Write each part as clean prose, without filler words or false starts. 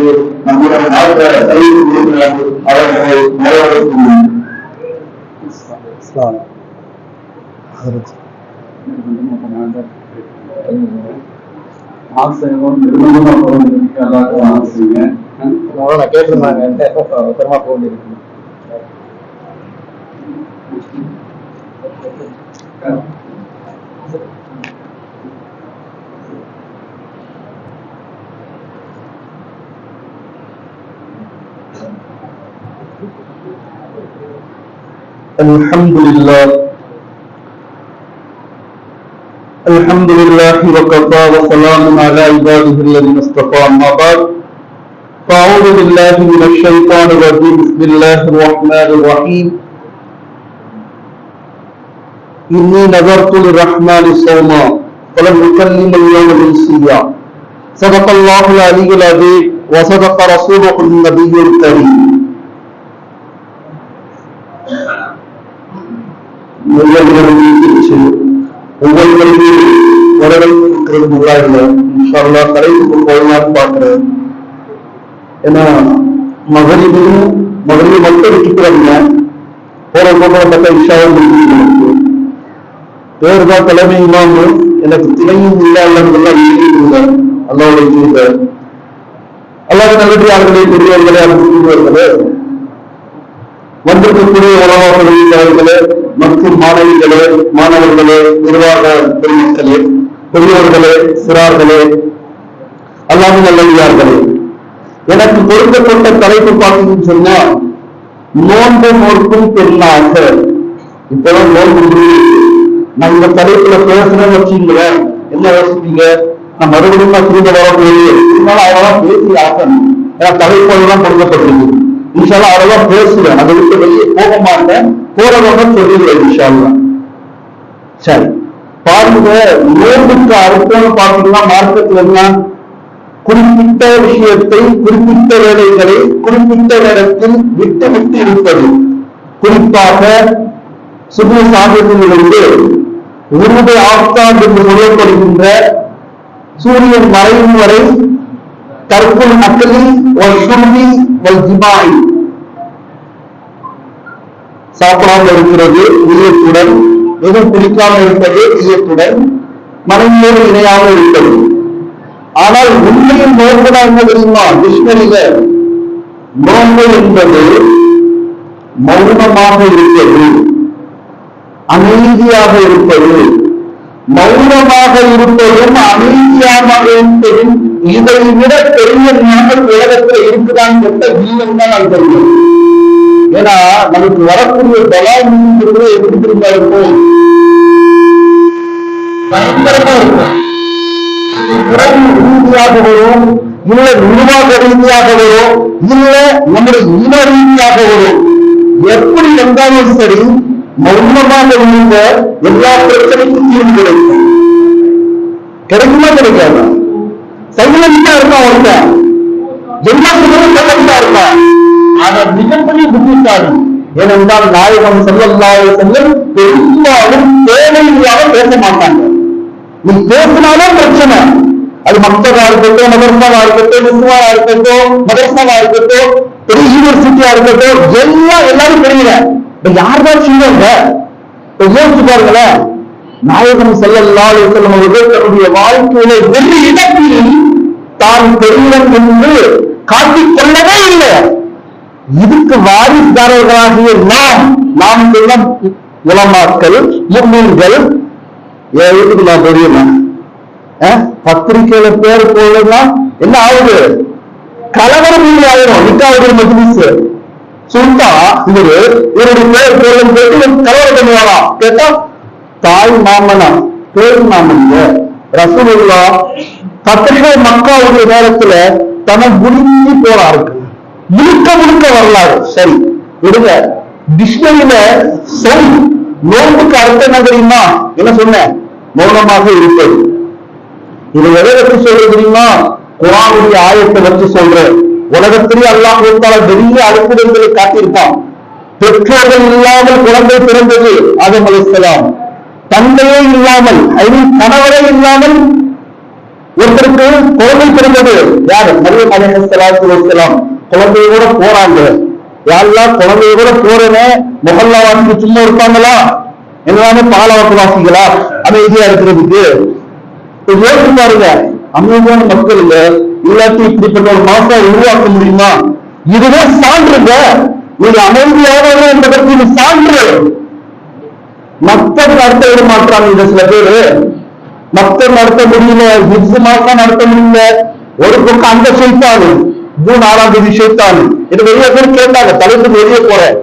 செய்து நம்முடைய நாட்டை அவர்களை நிறைவேற்ற கேட்டிருந்தாங்க பெருமா போக الحمد لله وكفى وسلام على عباده الذين اصطفى اما بعد فاعوذ بالله من الشيطان الرجيم بسم الله الرحمن الرحيم إني نذرت للرحمن صوما فلن أكلم اليوم إنسيا صدق الله العلي العظيم وصدق رسوله النبي الكريم ஒவ்வொருவருமே வரவேற்கிறது முறையில இன்ஷால்லா தலைப்புக்கு போகலான்னு பாக்குறேன். ஏன்னா மகரிபையும் மட்டும் விட்டுக்கிறாங்க போற பார்த்தா இஷாவும் முடிஞ்சு பேர் தான் தலைமை இல்லாம எனக்கு திணையும் இல்லாதெல்லாம் இல்லை அல்லாவுடைய அல்லாத நல்லடியார்களே பெரியவர்களே அனுப்பிவர்களே வந்திருக்கக்கூடிய உலகங்களே மற்றும் மாணவர்களே நிர்வாக பெருமக்களே பெரியவர்களே சிறார்களே அல்லாத நல்லடியார்களே எனக்கு கொடுக்கப்பட்ட தலைப்பு பார்த்தீங்கன்னு சொன்னா நோன்பு நோக்கும் பெண்ணாக இப்பதான் நோன்பு நான் இந்த தலைப்புல பேசுறேன்னு வச்சுங்களேன் என்ன யோசிப்பீங்க நான் மறுபடியும் நான் திரும்ப வரக்கூடிய இருந்தாலும் அவெல்லாம் பேசி ஆகணும் ஏன்னா தலைப்பெல்லாம் கொடுக்கப்பட்டிருக்கு இன்ஷால்லா அதெல்லாம் பேசுவேன் அதை விட்டு வெளியே போக மாட்டேன் போறவங்க சொல்லிடுவேன் இன்ஷால்லா. சரி பாருங்க நோன்புக்கு அர்த்தம் பார்த்தீங்கன்னா மார்க்கெட்ல என்ன குறிப்பிட்ட விஷயத்தை குறிப்பிட்ட வேலைகளை குறிப்பிட்ட நேரத்தில் விட்டு விட்டு இருப்பது குறிப்பாக சுபு சாதத்திலிருந்து உருவ ஆஃப்தான் என்று சொல்லப்படுகின்ற சூரியன் மறையும் வரை தற்கொலை அக்கலில் ஒரு சுருதி ஒரு ஜிமாய் சாப்பிடாமல் இருக்கிறது இதயத்துடன் எதுவும் பிடிக்காமல் இருப்பது இதயத்துடன் மனைவியோடு இணையாக இருப்பது. ஆனால் உண்மையில் நோன்புனா என்ன தெரியுமா? டிக்ஷனரியில நோன்பு என்பது மௌனமாக இருப்பது, அமைதியாக இருப்பது. மௌனமாக இருப்பதும் அமைதியாக இருப்பதும் இதை விட பெரிய ஞானம் உலகத்தில் இருக்குதான் என்ற வீரம் தான் நான் தெரியும். ஏன்னா நமக்கு வரக்கூடிய பலம் எப்படி திரும்ப இருக்கும், பயங்கரமா இருக்கும். உடல் ரீதியாக வரும், இல்ல நிர்வாக ரீதியாக வரும், இல்ல நம்முடைய இன ரீதியாக வரும். எப்படி வந்தாலும் சரி மௌனமாக இருந்த எல்லா பிரச்சனைக்கும் தீர்வு கிடைக்கும். கிடைக்குமா கிடைக்காது? சைலண்டா இருக்கான் ஒருத்தன், எல்லா சைலண்டா இருக்கான். ஆனா மிகப்பெரிய புத்திசாலி. ஏனென்றால் நாயகம் ஸல்லல்லாஹு அலைஹி வஸல்லம் பெரும்பாலும் தேவையில்லாம பேச மாட்டாங்க. நீ பேசினாலும் பிரச்சனை. அது மக்தபா இருக்கட்டும், மதரசாவா இருக்கட்டும், நிஸ்வாவா இருக்கட்டும், மதரசாவா இருக்கட்டும், பெரிய யூனிவர்சிட்டியா இருக்கட்டும், எல்லாரும் தெரியல. யார்தான் சொல்லுங்க யோசிச்சு பாருங்களேன். நாயகம் ஸல்லல்லாஹு அலைஹி வஸல்லம் அவர்கள் தன்னுடைய வாழ்க்கையில ஒரு இடத்தில் தான் பெரியவன் என்று காட்டிக்கொள்ளவே இல்லை. இதுக்கு வாரிசுதாரர்களாகிய நாம் சொல்லும் உலமாக்கள் முஸ்லிம்கள் எதுக்கு நான் தெரியுமா? பத்திரிகையில பேர் போலன்னா என்ன ஆகுது? கலவரம் ஆயிரும். நிக்காவுடைய மஜ்லிஸ் சுல்தா இவருடைய பேர் போலும் கேட்டு கலவரம் பண்ணுவானா? கேட்டா தாய் மாமனா பேர் மாமன் ரசூலுல்லாஹ் ஃபத்ஹ் மக்காவுடைய நேரத்துல தன முடிஞ்சு போறாரு. முழுக்க வரலாறு. சரி விடுங்க. டிக்ஷனரியில சொல் நோன்புக்கு அர்த்தம் என்ன தெரியுமா? என்ன சொன்ன? மௌனமாக இருப்பது. இதை எதை வச்சு சொல்றது தெரியுமா? குர்ஆனுடைய ஆயத்தை வச்சு சொல்றேன். உலகத்திலே அல்லாஹ் பெரிய அற்புதங்களை காட்டியிருப்பான். பெற்றோர்கள் இல்லாமல் குழந்தை பிறந்தது ஆதம் அலைஹிஸ்ஸலாம். தந்தையே இல்லாமல் கணவரே இல்லாமல் ஒருத்தருக்கு குழந்தை பிறந்தது. யாரு? மரியம் அலைஹிஸ்ஸலாத்து வஸ்ஸலாம். குழந்தையோட போறாங்க. யாரெல்லாம் குழந்தையோட போறேன்னு முகல்லா வாசிக்கு சும்மா இருப்பாங்களா? எல்லாமே பாலவாக்கு வாசிகளா அமைதியா இருக்கிறதுக்கு? யோசிச்சு பாருங்க. அமைதியான மக்கள் இல்ல, இல்லாட்டி இப்படிப்பட்ட ஒரு மாசா உருவாக்க முடியுமா? இதுவே சான்றுங்க. நீங்க அமைதியாக என்பதற்கு இது சான்று. மக்கள் நடத்த விட மாட்டாங்க. இந்த சில பேரு மக்கள் நடத்த முடியல, ஹிப்ஸ் மாசம் நடத்த முடியல. ஒரு பக்கம் அந்த சைத்தானு ஜூன் 6ஆம் தேதி சைத்தானு இது வெளியே பேர் கேட்டாங்க. தலைப்புக்கு வெளியே போறேன்,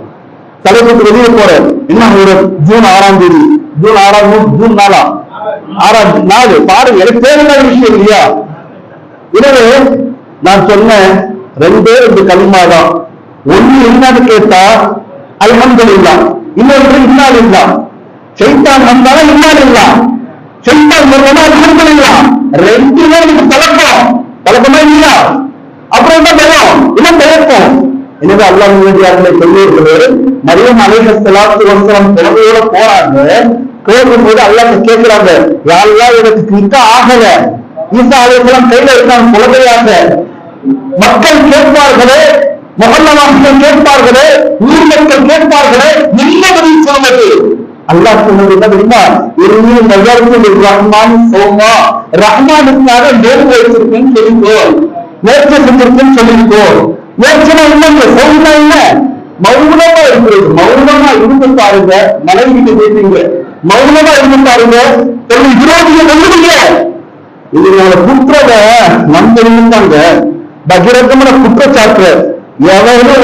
தலைப்புக்கு வெளியே போறேன். என்ன ஒரு ஜூன் 6ஆம் தேதி, ஜூன் 6ஆம் நாள் பாருங்க. எனக்கு தேவையான விஷயம் இல்லையா? எனவே நான் சொன்னேன், ரெண்டே 2 கலிமா தான். ஒண்ணு என்னன்னு கேட்டா அல்ஹம்துலில்லாஹ், இன்னொன்று இன்னா லில்லாஹ். சைத்தான் வந்தாலும் இன்னா லில்லாஹ், சைத்தான் வருவதா அல்ஹம்துலில்லாஹ். ரெண்டுமே எனக்கு பழக்கமா இல்லையா? அப்புறம் என்ன பயம், என்ன தயக்கம்? எனவே அல்லாஹ் வேண்டியார்களை சொல்லியிருக்கிறது. மரியம் அலைஹிஸ்ஸலாத்து வஸ்ஸலாம் குழந்தையோட போறாங்க. போகும்போது அல்லாஹ் கேட்கிறாங்க, யாரெல்லாம் எனக்கு நிக்க ஆகல, ஈசா அலைஹிஸ்ஸலாம் கையில இருக்காங்க குழந்தையாக. மக்கள் கேட்பார்களே, முகல்லவாசிகள் கேட்பார்களே, ஊர் மக்கள் கேட்பார்களே, என்ன பதில் சொல்வது? அல்லாஹ் சொன்னது என்ன தெரியுமா? ரஹ்மான் சோமா, ரஹ்மானுக்காக நேர்வு வைத்திருக்கேன்னு சொல்லிக்கோ, நேர்ச்சி செஞ்சிருக்கேன்னு சொல்லிக்கோ. நேர்ச்சினா இல்லைங்க, சோமா இல்ல, மௌனமா இருக்கிறது. மௌனமா இருந்து பாருங்க. மனைவி கிட்ட பேசுறீங்க, மௌனமா இருந்து பாருங்க. விரோதியை கொள்ளுங்க. இதனால குற்றத நம்ம இருந்தாங்க பகிரங்கமான குற்றச்சாட்டு. எவரும்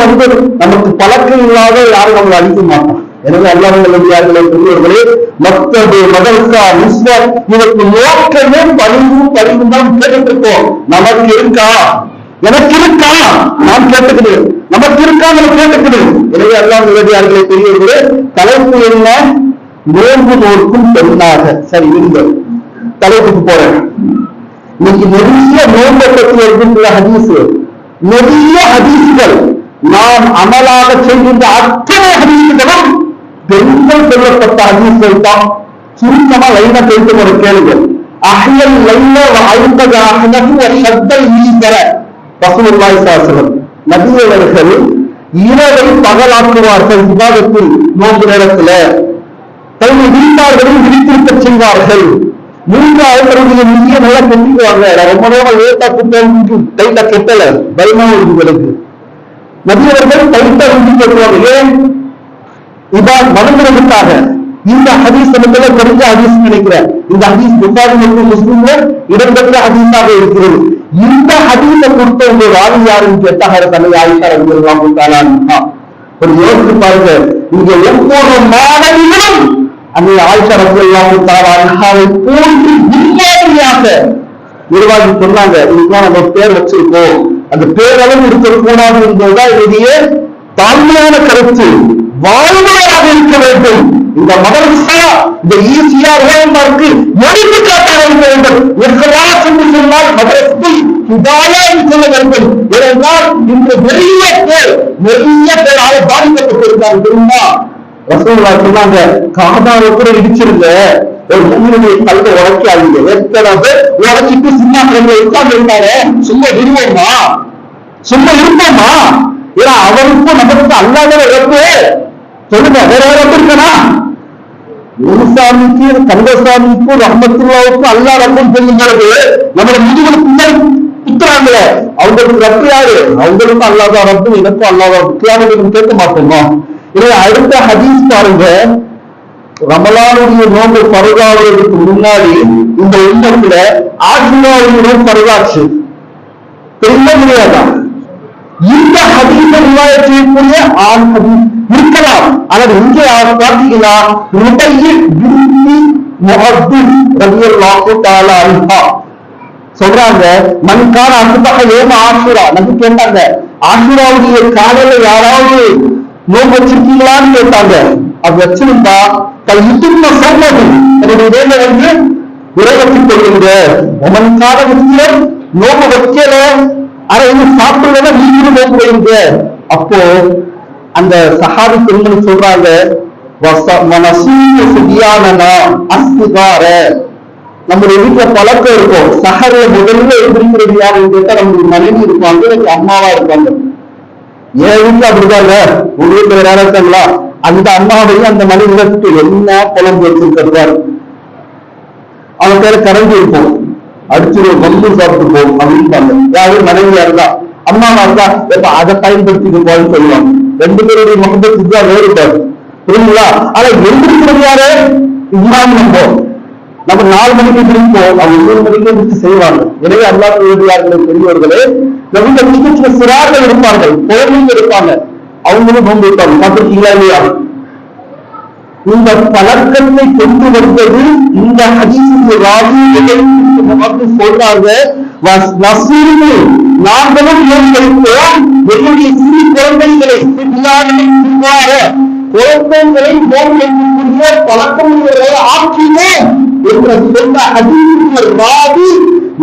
நமக்கு பழக்கம் இல்லாத யாரும் நம்மளை அழிக்க மாட்டோம். எனவே அல்லாஹ்வுடைய பெரியவர்களே, மக்தபு, மதரசா, முஸ்லிம் இதற்கு நோக்கமே பணிவும் தான் கேட்டுட்டு இருக்கோம். நமக்கு இருக்கா? எனக்கு இருக்கா? நான் கேட்டுக்கிறேன். நமக்கு இருக்கா? நம்ம கேட்டுக்கிறேன். எனவே அல்லாஹ்வுடைய பெரியவர்களே, தலைப்பு என்ன? நோன்பு நோக்கும் பெண்ணாக. சரி, இருங்க, தலைப்புக்கு போறேன். இன்னைக்கு நிறைய நோன்பை பற்றி இருக்கின்ற ஹதீஸ், நிறைய ஹதீஸ்கள், நாம் அமலாக செய்கின்ற அத்தனை ஹதீஸ்களும் பெண்கள் சொல்லப்பட்ட ஹதீஸ்கள் தான். சுருக்கமா லைனா பேச ஒரு கேளுங்க. அஹ்யல் லைல வ அய்கத அஹ்லஹு வ ஷத்தல் மீசர. ரசூலுல்லாஹி ஸல்லல்லாஹு அலைஹி வஸல்லம் நபி அவர்கள் இரவை பகலாக்குவார்கள். இபாதத்தில் நோன்பு நேரத்துல தன்னுடைய வீட்டார்களையும் விழித்திருக்க செய்வார்கள். 3 நிதியை நல்லா கட்டிக்குவாங்க. ரொம்ப நேரம் லேட்டா குட்டு டைட்டா கெட்டல, பயமா உங்களுக்கு நபி அவர்கள் டைட்டா விட்டு கட்டுவாங்க. ஏன்? இதான் வணங்குறதுக்காக. இந்த ஹதீஸ் நமக்கு தெரிஞ்ச ஹதீஸ் நினைக்கிறேன். இந்த ஹதீஸ் புகாரி மற்றும் முஸ்லிம்ல இடம்பெற்ற ஹதீஸாக இருக்கிறது. இந்த ஹதீஸை கொடுத்த ஒரு ராவி யாருன்னு கேட்டாக தன்னை ஆயிஷா ரலியல்லாஹு தஆலா அன்ஹா. ஒரு யோசிச்சு பாருங்க, இங்க ஒவ்வொரு மாணவிகளும் அந்த ஆயிஷா ரலியல்லாஹு தஆலா அன்ஹாவை போன்று முன்மாதிரியாக நிர்வாகி சொன்னாங்க. இதுதான் நம்ம பேர் வச்சிருக்கோம், அந்த பேரளவு இருக்கக்கூடாது என்பதுதான் என்னுடைய தாழ்மையான கருத்து. வாழ்முறையாக இருக்க வேண்டும். இந்த மதரசா, இந்த ஈஸியா உலகமாருக்கு எடுத்துக்காட்டாக இருக்க வேண்டும். எல்லாம் என்று சொன்னால் மதரசை இதாயா சொல்ல வேண்டும். ஏனென்றால் இன்று நிறைய பேர் பாதிக்கப்பட்டிருக்காங்க. தெரியுமா? ரசூலுல்லாஹ் சொன்னாங்க, காபாவை கூட இடிச்சிருங்க, ஒரு முன்னுடைய கல்லை உடைக்காதீங்க. எத்தனை பேர் உடைச்சிட்டு சும்மா உட்கார்ந்து இருந்தாரு. சும்மா விடுவோமா? சும்மா இருப்போமா? ஏன்னா அவருக்கும் நமக்கு அல்லாத இழப்பு. சொல்லுங்க, வேற யாரும் இருக்கா? முனுசாமிக்கு, கந்தசாமிக்கும், ரஹ்மத்துல்லாவுக்கும் அல்லா ரப்பம் சொல்லுங்கிறது நம்மளோட முதுகுல பின்னாடி குத்துறாங்களே, அவங்களுக்கு ரப்பு யாரு? அவங்களுக்கும் அல்லாதான் ரப்பு, எனக்கும் அல்லாதான் ரப்பு. கேட்க மாட்டோமா? இதை அடுத்த ஹதீஸ் பாருங்க. ரமலானுடைய நோன்பு பருகாவதற்கு முன்னாடி இந்த உம்மத்துல ஆஷுராவுடைய நோன்பு பருகாச்சு. தெரிய முடியாதான்? இந்த ஹதீஸ ரிவாயத் செய்யக்கூடிய ஆண் ஹதீஸ் இருக்கலாம். ஆனால் இங்கே பார்த்தீங்கன்னா சொல்றாங்க, மண்கான அசுபக ஏம ஆஷுரா. நம்பி கேட்டாங்க, ஆஷுராவுடைய காலையில யாராவது நோன்பு வச்சிருக்கீங்களான்னு கேட்டாங்க. அது வச்சிருந்தா யுத்தம் சொன்னது என்னுடைய வேலை வந்து விரைவற்றிக் கொள்ளுங்க. மண்கான முஸ்லிம் நோன்பு வைக்கல, ஆனா இன்னும் சாப்பிடுறத நீங்களும் நோன்பு வைங்க. அப்போ அந்த சஹாபி பெண்மணி சொல்றாங்க, நம்முடைய வீட்டுல பழக்கம் இருக்கும். சஹர்ல முதல்ல எழுந்திருக்கிறது யாருன்னு கேட்டா நம்மளுடைய மனைவி இருப்பாங்க, எனக்கு அம்மாவா இருப்பாங்க. என் வீட்டுல அப்படிதாங்க, உங்க வீட்டுல வேற இருக்காங்களா? அந்த அம்மாவையும் அந்த மனைவிக்கு என்ன குழம்பு வச்சிருக்கிறார், அவன் பேர கரண்டி இருக்கும், அடிச்சு வந்து சாப்பிட்டு போகும் அப்படின்னு யாரும் மனைவியா இருந்தா. அம்மாவா இருந்தா எப்ப அதை பயன்படுத்திட்டு போன்னு சொல்லுவாங்க. ரெண்டு பேருடைய முகத்துக்கு தான் வேறுபாடு, புரியுங்களா? ஆனா எழுந்திருக்கிறது யாரு? இமாம். நம்ம 4 மணிக்கு பிடிப்போம், அவங்க 3 மணிக்கு எடுத்து செய்வாங்க. எனவே அல்லாஹ்வுடைய பெரியவர்களே, நம்ம வீட்டுல சிறார்கள் இருப்பார்கள், குழந்தைங்க இருப்பாங்க, அவங்களும் நோன்பு இருப்பாங்க. பார்த்திருக்கீங்களா இல்லையா? இந்த பழக்கத்தை கொண்டு வந்தது இந்த ஹதீஸுக்கு ராவி சொல்றாங்க, நாங்களும் நோன்பளிப்போம், என்னுடைய சிறு குழந்தைகளை குழந்தைகளை நோன்பளிக்கக்கூடிய பழக்கம் ஆக்கினேன் என்ற சொன்ன ஹதீஸுக்கு ராவி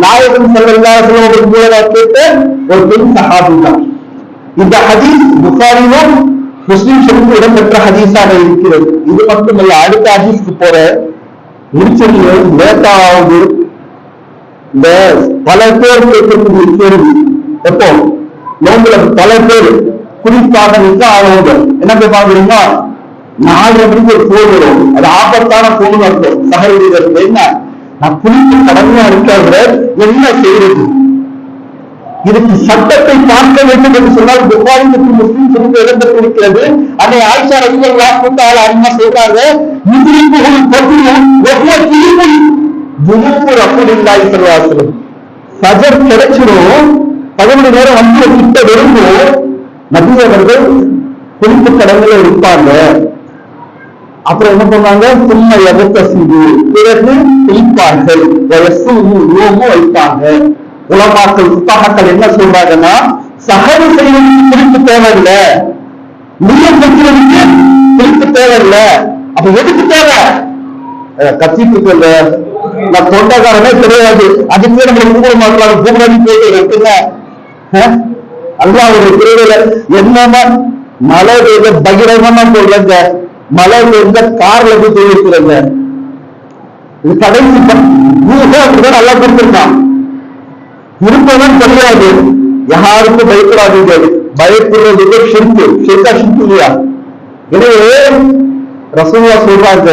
நாயகம் ஸல்லல்லாஹு அலைஹி வஸல்லம் மூலமாக கேட்ட ஒரு பெண் சஹாபி தான். இந்த ஹதீஸ் புகாரிலும் முஸ்லிம் ஷரீஃபிலும் இடம்பெற்ற ஹதீஸாக இருக்கிறது. இது மட்டுமல்ல, அடுத்த ஹதீஸ்க்கு போற முடிச்சது லேட்டாவது. இந்த பல பேர் கேட்கக்கூடிய கேள்வி, எப்போ நோம்புல பல பேர் குறிப்பாக நிற்க ஆனவங்க என்ன கேட்பாங்க, 4 மணிக்கு ஒரு போன் வரும், அது ஆபத்தான போன் அர்த்தம். சகோதரர்கள் என்ன, நான் குளிக்க கடமையா இருக்காங்க, என்ன செய்யறது? இதுக்கு சட்டத்தை பார்க்க வேண்டும் என்று சொன்னால் புகாரி மற்றும் முஸ்லிம் ஷரீஃபில் இடம்பெற்றிருக்கிறது. அதை ஆயிஷா ரலியல்லாஹு தஆலா அன்ஹா சொல்றாங்க, யுத்ரிகுல் ஃபஜ்ர் வ ஹுவ தீபுல் ஜுனூப் ரசூலுல்லாஹி ஸல்லல்லாஹு அலைஹி வஸல்லம். ஃபஜர் கிடைச்சிரும், 11 நேரம் வந்து கிட்ட வரும்போது நபி அவர்கள் குளிப்பு கடமையில இருப்பாங்க. அப்புறம் என்ன பண்ணாங்க, சும்மா எதத்தசிது, பிறகு குளிப்பார்கள், நோம்பு வைப்பாங்க. உலமாக்கள் புத்தகங்கள் என்ன சொல்றாங்கன்னா, சஹர் செய்வதற்கு குறிப்பு தேவையில்லை, நீயம் வைக்கிறதுக்கு குறிப்பு தேவையில்லை. அப்ப எதுக்கு தேவை? கத்திட்டு நான் தொண்டக்காரனே கிடையாது, அதுக்கே நம்ம கூடமாக்கலாம் கூடாது போயிட்டு அல்லாஹ்வுடைய பிரிவுல என்னன்னா மழை பெய்த பகிரங்கமா சொல்றங்க, மழை பெய்த கார்ல போய் தெரிவிக்கிறங்க. இது கடைசி அப்படிதான் நல்லா கொடுத்திருக்கான். இருப்பதும் தெரியாது, யாருக்கும் பயப்படாதீங்க, பயப்படுறது ஷிர்கா இல்லையா? எனவே ரசூலுல்லாஹ் சொல்றாங்க,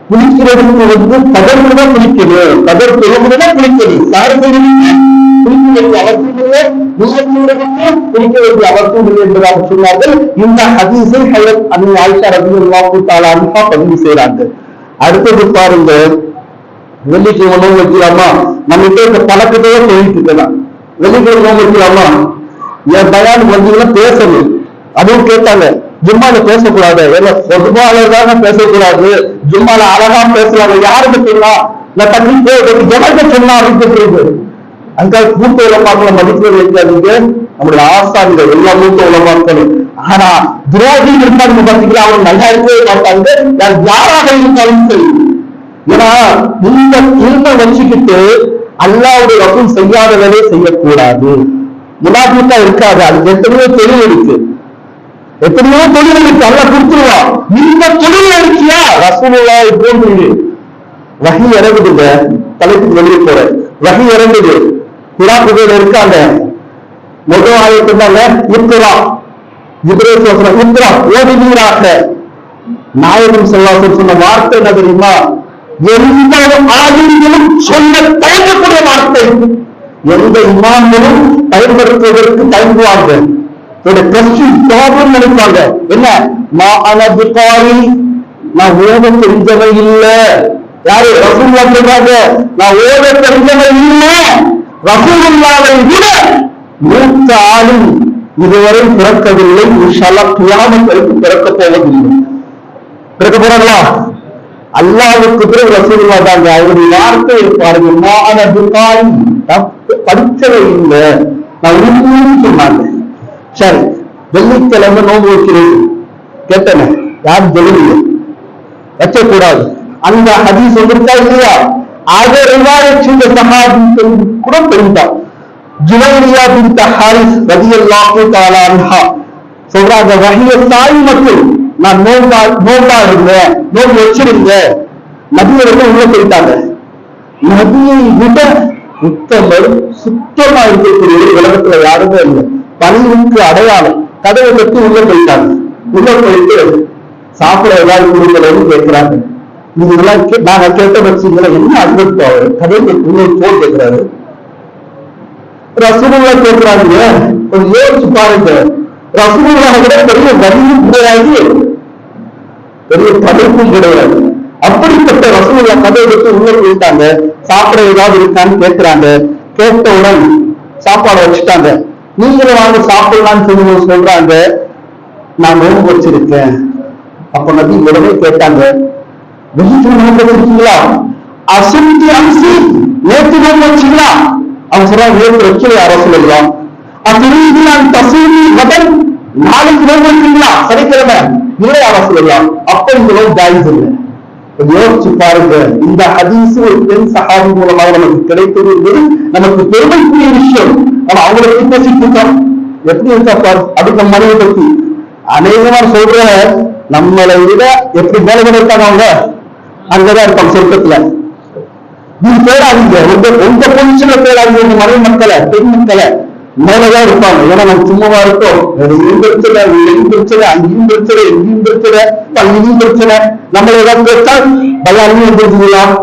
குளிக்கிறதுக்கு வந்து கதர்ல தான் குளிக்கணும், கதர் தொழுமுதான் குளிக்கணும். யாரு குளிக்க வேண்டிய அவசியம் இல்லை, குளிக்க வேண்டிய அவசியம் இல்லை என்பதாக சொன்னார்கள். இந்த ஹதீஸை ஹஜ்ரத் அன்னை ஆயிஷா ரலியல்லாஹு தஆலா அன்ஹா பதிவு செய்றாங்க. அடுத்தது பாருங்க, வெள்ளிக்கிழமை நோன்பு வைக்கலாமா? நம்ம இந்த பழக்கத்தையே சொல்லிட்டு இருக்கலாம். வெள்ளிக்கிழமை நோன்பு வைக்கலாமா? என் பயான் வந்தீங்கன்னா பேசணும். அதுவும் கேட்டாங்க, ஜும்மால பேசக்கூடாது, பொதுவாக பேசக்கூடாது, ஜும்மால அழகா பேசலாம், யாருக்கு சொல்லலாம், நான் தண்ணி ஜனத்தை சொல்லலாம் அப்படின்னு சொல்றது. அங்க மூத்த உலமாக்களை மதிப்பு வைக்காதீங்க, நம்மளுடைய ஆசான்கள் எல்லா மூத்த உலமாக்களும். ஆனா துரோகி இருக்காங்க பாத்தீங்களா, அவங்க நல்லா இருக்கவே மாட்டாங்க, யாராக இருந்தாலும் சரி. ஏன்னா இந்த இல்மை வச்சுக்கிட்டு அல்லாஹ்வுடைய ரசூல் செய்யாத வேலையை செய்யக்கூடாது. முனாஃபிக்கா இருக்காது, அது எத்தனையோ தொழில் இருக்கு, எத்தனையோ தொழில் இருக்கு, அல்லாஹ் கொடுத்துருவான். இந்த தொழில் இருக்கியா ரசூலுல்லாஹ் போன்று வஹி இறங்குதுங்க. தலைப்புக்கு வெளியே போற வஹி இறங்குது, குரான் இருக்காங்க. முதல் ஆயத்து தாங்க இக்ரா, இக்ரா ஓதுவீராக. நாயகம் ஸல்லல்லாஹு அலைஹி வஸல்லம் சொன்ன வார்த்தை என்ன தெரியுமா? எந்த ஆளுங்களும் சொல்ல தயங்கக்கூடிய வார்த்தை, எந்த இமாம்களும் பயன்படுத்துவதற்கு தயங்குவார்கள். நினைப்பாங்க, என்ன நான் ஓத தெரிஞ்சவன் இல்ல. யாரு? ரசூலுல்லாஹ் சொல்றாங்க, நான் ஓத தெரிஞ்சவன் இல்ல. ரசூலுல்லாஹை விட மூத்த ஆளும் இதுவரை பிறக்கவில்லை, இன்ஷாஅல்லாஹ் கியாமத் வரைக்கும் பிறக்க போவதில்லை. பிறக்க போறாங்களா? அல்லாஹ்வுக்கு பிறகு ரசூலுல்லாஹ் தாங்க. அவருடைய வார்த்தை பாருங்க, படிச்சவை இல்லை, நான் உண்மைன்னு சொன்னாங்க. சரி, வெள்ளிக்கிழமை நோன்பு வைக்கிறது கேட்டன, யாரும் தெரியல, வைக்கக்கூடாது. அந்த ஹதீஸ் வந்திருக்கா இல்லையா? அதை ரிவாயத் செய்த சஹாபி கூட தெரிந்தார். ஜுவைரியா பின்த் ஹாரிஸ் ரலியல்லாஹு தஆலா அன்ஹா சொல்றாங்க, வஹிய சாயிமத்துன், நான் நோன்பா இருந்தேன், நோன்பு வச்சிருந்தேன். நபி அவர்கள் உள்ள போயிட்டாங்க. நபியை விட உத்தமர் சுத்தமா இருக்கக்கூடிய உலகத்துல யாருமே இல்லை. பணிவுக்கு அடையாளம். கதவை கட்டி உள்ள போயிட்டாங்க. உள்ள போயிட்டு சாப்பிட ஏதாவது கொடுக்கலன்னு கேட்கிறாங்க. இதெல்லாம் நாங்க கேட்ட பட்சங்கள என்ன அனுபவிப்போம்? அவர் கதை உள்ள போன் கேட்கிறாரு. ரசூலுல்லாஹ் கேட்கிறாங்க. ஒரு யோசிச்சு பாருங்க, ரசூலுல்லாஹ் விட பெரிய வலியும் கிடையாது, பெரிய படைப்பும் கிடையாது. அப்படிப்பட்ட ரசூலுல்லாஹ் கதை எடுத்து உள்ள போயிட்டாங்க. சாப்பிட ஏதாவது இருக்கான்னு கேட்கிறாங்க. கேட்டவுடன் சாப்பாடு வச்சுட்டாங்க. நீங்களும் வாங்க சாப்பிடலான்னு சொல்லி சொல்றாங்க. நான் நோன்பு வச்சிருக்கேன். அப்ப நபி உடனே கேட்டாங்க, வீட்டுல நோன்பு வச்சிருக்கீங்களா? அசுத்தி அம்சி, நேற்று நோன்பு வச்சீங்களா? அவங்க சொல்றாங்க, நேற்று வைக்கலையா ரசூலுல்லாஹ்? அத்திரீதியான் தசூமி வதன், நாளைக்கு நோன்பு வைக்கிறீங்களா? சனிக்கிழமை இல்லையா ரசூலுல்லாஹ்? அப்ப இந்த நோன்பு ஜாயிஸ் இல்லை. யோசிச்சு பாருங்க, இந்த ஹதீஸ் ஒரு பெண் சஹாபி மூலமாக நமக்கு கிடைத்தது என்பது நமக்கு பெருமைக்குரிய விஷயம். ஆனா அவங்களுக்கு பேசிட்டு இருக்கோம். எப்படி இருக்கா பாரு, அதுக்கு மனைவி பத்தி அநேகமா சொல்ற, நம்மளை விட எப்படி மேலே இருக்காங்க அவங்க, அங்கதான் இருப்பாங்க சொர்க்கத்துல. நீங்க தேடாதீங்க, உங்க பொசிஷன்ல தேடாதீங்க. உங்க மனைவி மக்களை, பெண் மக்களை மேலதான் இருப்பாங்க. ஏன்னா நம்ம சும்மாவா இருக்கோம். இங்கேயும் பிரச்சனை, இங்கேயும் பிரச்சனை, அங்கேயும் பிரச்சனை, எங்கேயும் பிரச்சனை, பள்ளியும் பிரச்சனை. நம்மள ஏதாவது கேட்டா பல்லாலையும் வந்துருக்கலாம்,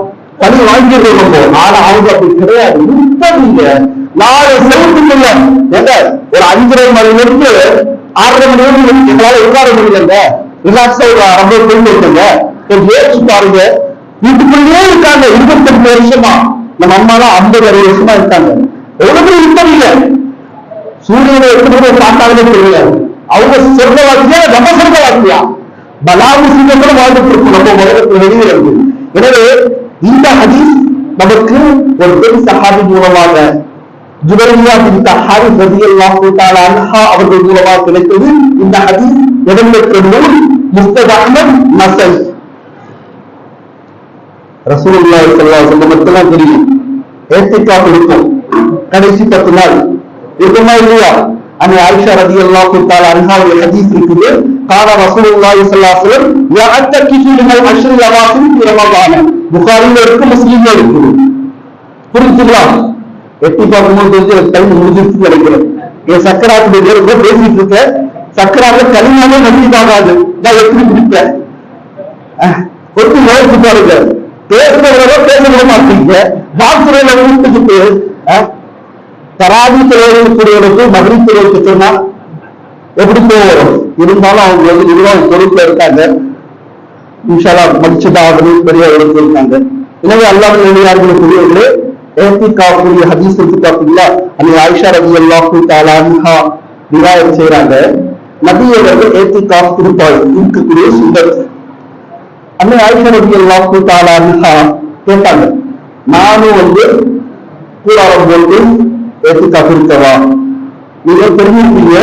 பணி வாங்கிடுவோம். ஆனா அவங்க அப்படி கிடையாது. நீங்க 4 செவத்துக்குள்ள எங்க ஒரு 5:30 மணில இருந்து 6:30 மணி வரைக்கும் எங்களால உட்கார முடியலங்க. ரிலாக்ஸா ஒரு 50 பேர் இருக்குங்க. யோசிச்சு பாருங்க, வீட்டுக்குள்ளேயே இருக்காங்க 28 வருஷமா. நம்ம அம்மாலாம் 50-60 வருஷமா இருக்காங்க. எவ்வளவு யுத்தம் இல்லை. சூரியனை எப்படி பார்த்தாலே தெரியாது. அவங்க சொர்க்கவாசியா, நம்ம சொர்க்கவாசியா? பலாவு சிங்கத்துல வாழ்ந்துட்டு இருக்கும் நம்ம உலகத்துல வெளியே இருக்கு. எனவே இந்த ஹதீஸ் நமக்கு ஒரு பெண் சஹாபி மூலமாக, ஜுபைரியா பின்த் ஹாரிஸ் ரலியல்லாஹு தஆலா அன்ஹா அவர்கள் மூலமாக கிடைத்தது. இந்த ஹதீஸ் இடம்பெற்ற நூல் முஸ்னத் அஹ்மத், நஸை. ரசூலுல்லாஹி ஸல்லல்லாஹு அலைஹி வஸல்லம் தெரியும், இத்திகாஃப் இருக்கும் கடைசி 10 நாள் இருக்குமா இல்லையா? அன்னை ஆயிஷா ரலியல்லாஹு தஆலா அன்ஹாவுடைய ஹதீஸ் இருக்குது. قال رسول الله صلى الله عليه وسلم يعتكف من العشر الاواخر في رمضان. புகாரில இருக்கு, முஸ்லிம்ல இருக்குது. புரிஞ்சுங்களா? எட்டி பார்க்கும்போது டைம் முடிஞ்சிருச்சு நினைக்கிறேன். என் சக்கராத்து பேர் பேசிட்டு இருக்க, சக்கராத்துல கலிமாவே நம்பிக்காகாது. நான் எப்படி பிடிப்பேன்? ஒருத்தர் யோசிச்சு பாருங்க, பேசுறவங்க பேச விட மாட்டீங்க, வாழ்த்துறையில ஊட்டுக்கிட்டு தராவி தொழிலுக்கு மகிழ்ச்சி தொழிலுக்கு சொன்னா எப்படி போவோம்? இருந்தாலும் அவங்க வந்து இவ்வளவு பொறுப்புல இருக்காங்க. இன்ஷா அல்லாஹ் மடிச்சதாக பெரிய இடத்துல இருக்காங்க. எனவே அல்லாஹ் பெரியவர்களே, ஏத்திகாஃபுடைய ஹதீஸ் எடுத்துக்காப்புல அன்னை ஆயிஷா ரலியல்லாஹு தஆலா அன்ஹா ரிவாயத் செய்றாங்க. நபி அவர்கள் ஏத்திகாஃப் இருக்கக்கூடிய சுன்னத். அன்னை ஆயிஷா ரலியல்லாஹு தஆலா அன்ஹா கேட்டாங்க, நானும் வந்து கூடாரம் போட்டு ஏத்திகாஃப் இருக்கவா? நீங்க தெரிஞ்சுக்கீங்க,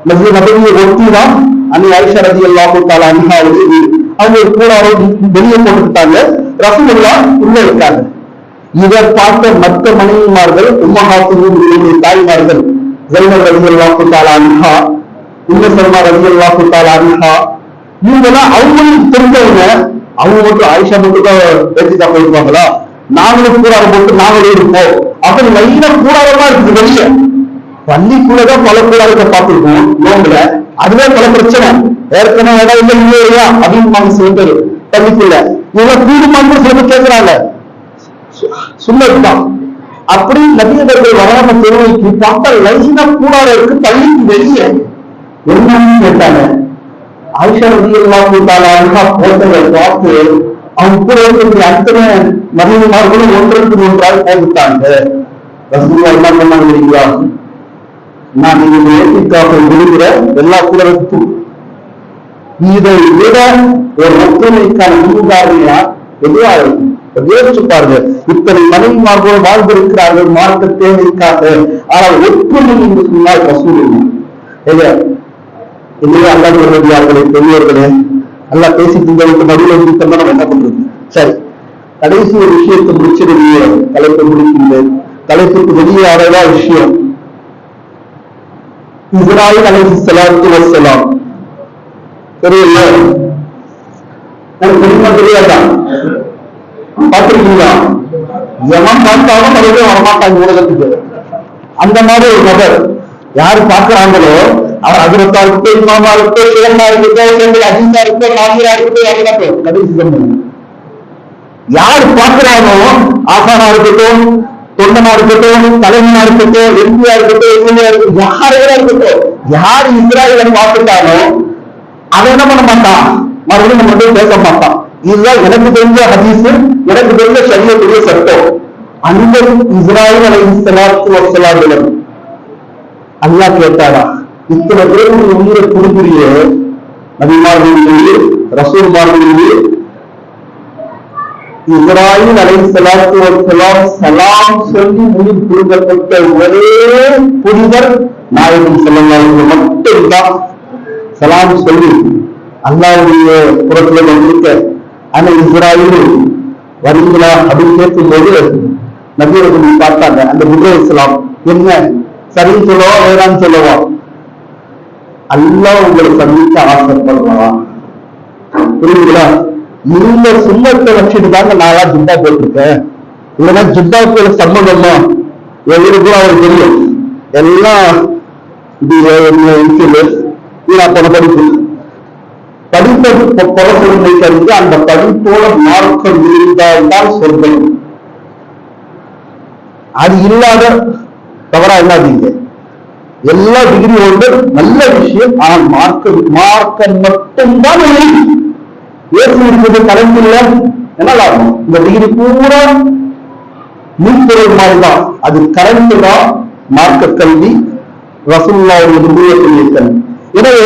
மஸ்ஜித் நபவியை ஒட்டிதான் அன்னை ஆயிஷா ரலியல்லாஹு தஆலா அன்ஹா அவங்க கூடாரம் வெளியே போட்டுட்டாங்க. ரசூலுல்லாஹ் உள்ள இருக்காங்க. இதை பார்த்த மற்ற மனைவிமார்கள், உம்மஹாத்துல் தாய்மார்கள், ஸைனப் ரலியல்லாஹு தஆலா அன்ஹா, உம்மு சல்மா ரலியல்லாஹு தஆலா அன்ஹா, இவங்கெல்லாம் அவங்களுக்கு தெரிஞ்சவங்க. அவங்க மட்டும் ஆயிஷா மட்டும் தான் ஏத்திகா போயிருப்பாங்களா? நாங்களும் கூடாரம் போட்டு நாங்களே இருப்போம். அப்படி லைனா கூடாரமா இருக்குது வெளியே. பள்ளிக்குள்ளதான் பல கூடாரத்தை பார்த்துருக்கோம் நோம்புல. அதுவே பல பிரச்சனை. ஏற்கனவே இடம் இல்லை இல்லையா அப்படின்னு சில பேர் பள்ளிக்குள்ள இவங்க கூடுமான்னு சில பேர் கேட்கிறாங்க. சுன்னத்தான். அப்படி நபியவர்கள் வராம தெருவைக்கு பார்த்தா லைனா கூடாரம் இருக்கு பள்ளிக்கு வெளியே. என்னன்னு கேட்டாங்க. ஆயிஷா ரலியல்லாஹு தஆலா அன்ஹா போட்டதை பார்த்து அவங்க கூட இருக்கக்கூடிய அத்தனை மனைவிமார்களும் ஒன்றுக்கு ஒன்றாக போட்டுட்டாங்க. ரசூலுல்லாஹ் என்ன பண்ணாங்க இல்லையா? நான் நீங்க ஏத்திகாஃபை விடுகிற எல்லா கூடருக்கும் இதை விட ஒரு ஒற்றுமைக்கான முன்னுதாரணையா எதுவா இருக்கும்? யோசிச்சு பாருங்க. இத்தனை மனைவிமார்கள் வாழ்ந்திருக்கிறார்கள் மார்க்க தேவைக்காக. ஆனால் ஒற்றுமை என்று சொன்னால் ரசூலுல்லாஹ் இல்லையா? அல்லாஹ்வுடைய பெரியவர்களே, அல்லா பேசிட்டு இருந்தவங்க நடுவில் வந்து நம்ம என்ன பண்றது? சரி, கடைசி ஒரு விஷயத்தை முடிச்சிருக்கீங்க. தலைப்பை முடிக்கின்றேன். தலைப்புக்கு வெளியே ஆறதா விஷயம். இஸ்ராயீல் அலைஹிஸ்ஸலாத்து வஸ்ஸலாம் தெரியல, எனக்கு தெரியுமா தெரியாதா? பார்த்திருக்கீங்களா? எவன் பார்த்தாலும் மறுபடியும் வரமாட்டாங்க உலகத்துக்கு. அந்த மாதிரி ஒரு நபர் யாரு பாக்குறாங்களோ அவர் அதிரத்தா இருக்கட்டும், இமாமா இருக்கட்டும், சிவனா இருக்கட்டும், அஜிந்தா இருக்கட்டும், நாகிரா இருக்கட்டும், யாருக்கட்டும் கடைசி கம்பெனி யாரு பாக்குறானோ, ஆசானா இருக்கட்டும், தொண்டனா இருக்கட்டும், தலைவனா இருக்கட்டும், எம்பியா இருக்கட்டும், எம்எல்ஏ இருக்கட்டும், யாரையா இருக்கட்டும், யார் இஸ்ராயலை பார்த்துட்டானோ அதை என்ன பண்ண மாட்டான், மறுபடியும் நம்ம வந்து பேச மாட்டான். இதுதான் எனக்கு தெரிஞ்ச ஹதீஸ், எனக்கு தெரிஞ்ச ஷரியத்துடைய சட்டம். அந்த இஸ்ராயல் அலைஹிஸ்ஸலாத்து வஸ்ஸலாம் அல்லாஹ் கேட்டாரா, இத்தனை பேருடைய உயிரை கொடுக்குறிய நபிமார்கள் மீது, ரசூல்மார்கள் மீது, இஸ்ராயல் அலைஹிஸ்ஸலாத்து வஸ்ஸலாம் சலாம் சொல்லி உயிர் கொடுக்கப்பட்ட ஒரே புனிதர் நாயகம் ஸல்லல்லாஹு அலைஹி வஸல்லம் மட்டும்தான். சலாம் சொல்லி அல்லாஹ்வுடைய புறத்துல வந்திருக்க அந்த இஸ்ராயல் வரீங்களா அப்படின்னு கேட்கும்போது நபியவர்கள் பார்த்தாங்க. அந்த இஸ்லாம் என்ன சரின்னு சொல்லவா வேணான்னு சொல்லவா, அல்லாஹ் உங்களை சந்திக்க ஆசைப்படுறான். புரியுதுங்களா? இந்த சுண்ணத்தை வச்சுட்டு தாங்க நான் ஜித்தா போட்டிருக்கேன். இல்லைன்னா ஜித்தாவுக்கு சம்மந்தமா எவருக்கும் அவர் தெரியும். எல்லாம் போன படிப்பு படிப்பை பொறுமை கருது. அந்த படிப்போட மார்க்கம் இருந்தால்தான் சொர்க்கம். அது இல்லாத தவறா இல்லாதீங்க. எல்லா டிகிரி வந்து நல்ல விஷயம், ஆனால் மார்க்கம் மட்டும்தான் ஏற்று இருப்பது கலந்தில்ல என்ன லாபம்? இந்த டிகிரி பூரா மின்பொருள் மாதிரிதான், அது கலந்து தான் மார்க்க கல்வி, ரசூலுல்லாஹ்வுடைய நுபுவத்துடைய கல்வி. எனவே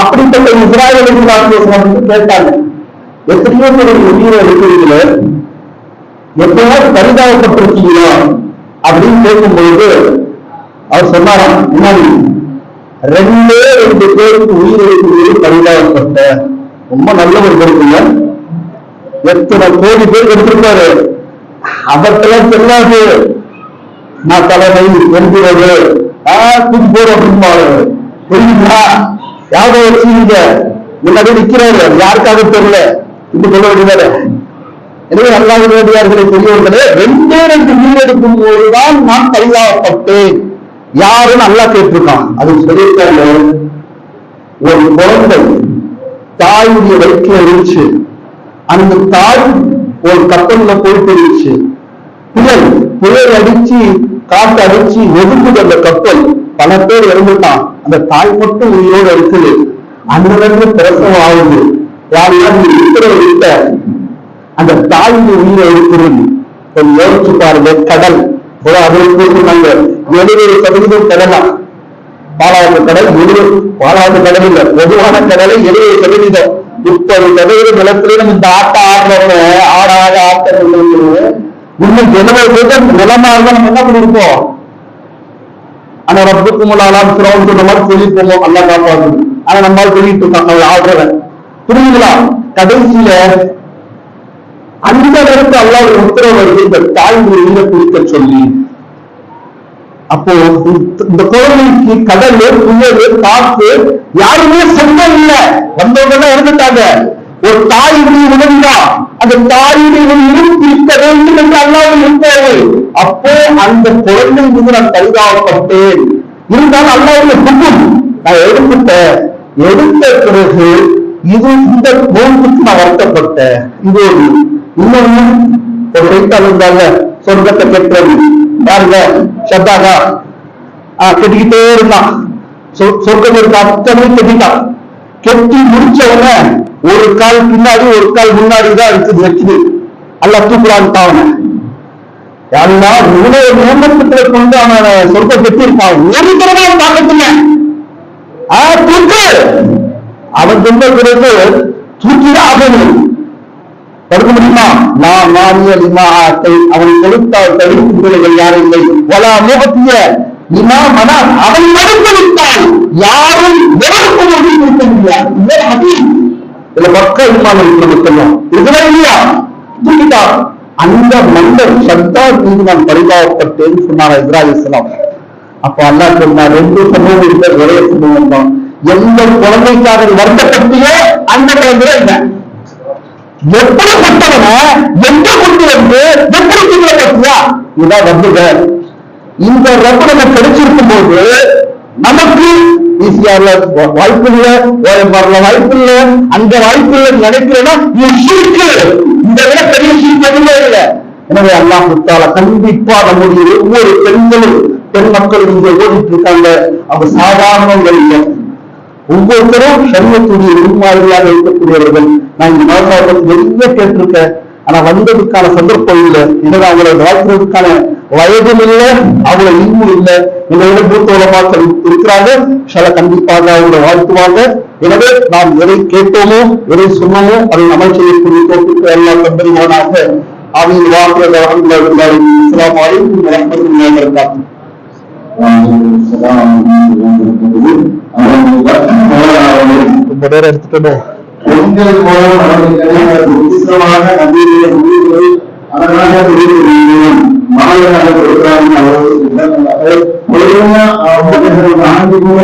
அப்படிப்பட்ட இஸ்ராயேலுக்கு கேட்டாங்க, எத்தனையோ பேர் உயிரை எடுக்கிறீங்கள, எப்பயாவது பரிதாபப்பட்டிருக்கீங்களா அப்படின்னு கேட்கும்பொழுது அவர் சொன்னாராம், முன்னாடி 2 பேருக்கு உயிர் எடுக்கிறது பரிதாபப்பட்ட ரொம்ப நல்லவர் இருக்குங்க. எத்தனை கோடி பேர் எடுத்திருக்காரு, அதற்கெல்லாம் சொல்லாது நான் தலைமை என்கிறது தூக்கி போற அப்படின்பாரு. புரியுங்களா? யாரோ வச்சுங்க முன்னாடி நிற்கிறாரு, யாருக்காக தெரியல இப்படி சொல்ல வேண்டியதாரு. எனவே அல்லாஹ் வேண்டியார்களை பெரியவர்களே, 2 உயிர் எடுக்கும் போதுதான் நான் பரிதாபப்பட்டேன். யாருன்னு அல்லாஹ் கேட்டிருக்கான். அது சொல்லியிருக்காங்க, ஒரு குழந்தை தாயுடைய வயிற்றுல இருந்துச்சு, அந்த தாய் ஒரு கப்பல்ல போயிட்டு இருந்துச்சு, புயல் அடிச்சு காத்து அடிச்சு ஒதுக்குது அந்த கப்பல், பல பேர் இறந்துட்டான், அந்த தாய் மட்டும் உயிரோடு இருக்குது. அந்த நேரத்தில் பிரசவம் ஆகுது, யாரையாவது இருக்கிறவர்கிட்ட அந்த தாயுடைய உயிரை எடுக்கிறது. கொஞ்சம் யோசிச்சு பாருங்க. கடல் அதற்கு நாங்க 70% கடலா, பாலாவது கடல் 70, பாலாவது கடல் இல்ல, பொதுவான கடலை 70%. 30% நிலத்திலே நம்ம இந்த ஆட்டை ஆடுறவங்க ஆடாத ஆட்டம் இன்னும் 70% நிலமாக நம்ம என்ன பண்ணிருப்போம். ஆனா ரப்புக்கு முன்னாலாம் சிரவம் சொன்ன மாதிரி சொல்லிப்போம், நல்லா காப்பாது. ஆனா நம்மளால சொல்லிட்டு இருக்காங்க ஆடுறவன். புரியுங்களா? கடைசியில அந்த நேரத்து அல்லாஹ் உத்தரவு வருது, இந்த தாய்மொழி உயிரை குடிக்க சொல்லி. அப்போ இந்த குழந்தைக்கு கடல் புயல் காத்து யாருமே சொந்தம் இல்லை, வந்தவங்க இறந்துட்டாங்க. ஒரு தாயுடைய உதவிதான், அந்த தாயுடைய உயிரும் பிரிக்க வேண்டும் என்று அல்லாஹ் இருந்தாரு. அப்போ அந்த குழந்தை மீது நான் பரிதாபப்பட்டேன். இருந்தாலும் அல்லாஹ்வுடைய ஹுக்கும் நான் எடுத்துட்டேன். எடுத்த பிறகு இது இந்த நோன்புக்கு நான் வருத்தப்பட்டேன். இது இன்னொன்னு ஒரு ரைட்டால் இருந்தாங்க, சொர்க்கத்தை கெட்டது பாருங்க, சத்தாகா கெட்டிக்கிட்டே இருந்தான். சொர்க்கத்திற்கு அத்தனை கெட்டிட்டான். கெட்டி முடிச்சவன ஒரு கால் பின்னாடி ஒரு கால் முன்னாடிதான் இருக்குது வச்சுது. அல்ல தூக்குறான் அவனை. யாருன்னா இவ்வளவு நியமனத்துல கொண்டு அவனை சொர்க்கம் கெட்டிருக்கான். ஒரு தடவை பார்க்கல தூக்கு, அவன் சொன்ன பிறகு தூக்கிதான் ஆகணும். தடுக்க முடியுமா? நான் அவன் கொடுத்தால் தடுக்கும் பிள்ளைகள் யாரும் இல்லை. வலா முகத்திய இமா மன அவன் மறுத்து விட்டால் யாரும் கொடுக்க முடியாது. இதுல மக்கள் சொல்லலாம் இதுதான் இல்லையா? தூக்கிட்டா அந்த மன்னர் சத்தா மீது நான் பரிதாபப்பட்டேன்னு சொன்னார் இஸ்ராயேல். அப்ப அல்லாஹ் சொன்னார், 2 சமூகம் இல்லை, ஒரே சமூகம் தான். எந்த குழந்தைக்காக வருத்தப்பட்டியோ அந்த குழந்தை இல்லை. எப்படிப்பட்டவன எங்க கொண்டு வந்து எப்படி தீவிர கட்டியா இதான் ரப்புக. இந்த ரப்பு நம்ம கிடைச்சிருக்கும் போது நமக்கு ஈஸியார்ல வாய்ப்பு இல்லை, ஓயம்பாடுல வாய்ப்பு இல்லை, அங்க வாய்ப்பு இல்லை நினைக்கிறேன்னா இந்த விட பெரிய ஷீட் எதுவுமே இல்லை. எனவே அல்லாஹ் தாலா கண்டிப்பா நம்முடைய ஒவ்வொரு பெண்களும் பெண் மக்களும் இங்க ஓடிட்டு இருக்காங்க. அவங்க சாதாரணங்கள் இல்லை, ஒவ்வொருத்தரும் சரியக்கூடிய உருமாதிரியாக இருக்கக்கூடியவர்கள். நான் இந்த மாவட்டத்தில் நிறைய கேட்டிருக்கேன், ஆனா வந்ததுக்கான சந்தர்ப்பம் இல்லை. எனவே அவங்களை வாழ்க்கிறதுக்கான வயதும் இல்லை, அவங்கள இன்னும் இல்லை. எங்களோட மூத்தோளமாக இருக்கிறாங்க, சில கண்டிப்பாக அவங்களை வாழ்த்துவாங்க. எனவே நாம் எதை கேட்டோமோ எதை சொன்னோமோ அதை அமல் செய்யக்கூடிய தோற்றுக்கு எல்லாம் தந்தறிவானாக. அவையில் வாழ்க்கிறது அலமதுல்லாஹி. அஸ்ஸலாமு அலைக்கும் வரஹ்மத்துல்லாஹி வபரகாத்துஹு. ரொம்ப நேரம் எடுத்துட்டோம். பெண்கள் மூலம் உத்தமமான நம்பிக்கையை முடிவுகளை அழகாக வெளியிடுகிறோம். மாணவர்கள் கொடுக்கிறாங்க. அவர்கள் ஆண்டு கூட